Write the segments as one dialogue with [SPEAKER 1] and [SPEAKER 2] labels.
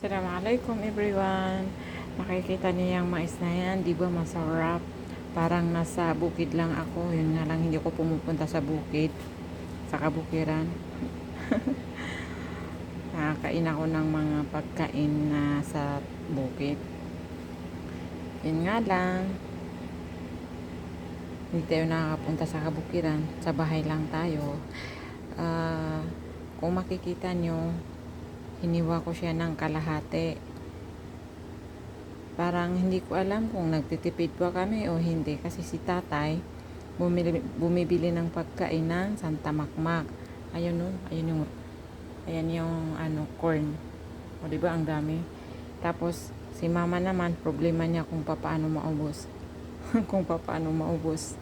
[SPEAKER 1] Assalamualaikum everyone. Nakikita niyo yung mais na yan, di ba masarap? Parang nasa bukid lang ako. Yun nga lang hindi ko pumupunta sa bukid, sa kabukiran. Nakakain ako ng mga pagkain na sa bukid. Yun nga lang, hindi tayo nakakapunta sa kabukiran. Sa bahay lang tayo. Ah, kung makikita nyo, hiniwa ko siya ng kalahati. Parang hindi ko alam kung nagtitipid pa kami o hindi kasi si tatay bumibili ng pagkain ng Santa Makmak. Ayun no, ayan yung corn. O di ba ang dami. Tapos si mama naman problema niya kung paano maubos. Kung paano maubos.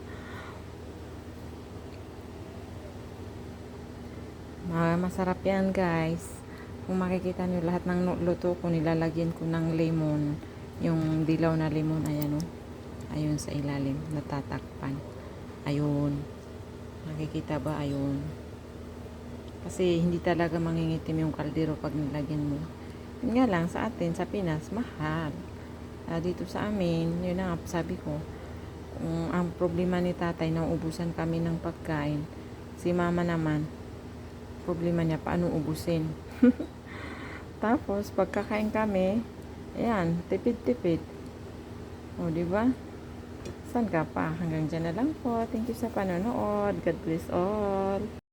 [SPEAKER 1] Masarap yan guys. Kung makikita nyo lahat ng luto ko nilalagyan ko ng lemon, yung dilaw na lemon, ayan o, ayun sa ilalim natatakpan, ayun, nakikita ba, ayun, kasi hindi talaga mangingitim yung kaldero pag nilagyan mo. Yun nga lang sa atin sa Pinas mahal. Dito sa amin, yun na sabi ko, ang problema ni tatay, nauubusan kami ng pagkain. Si mama naman, problema niya paano ubusin. Tapos pagkakain kami, ayan, tipid-tipid. O, di ba? Saan ka pa? Hanggang dyan na lang po. Thank you sa panonood. God bless all.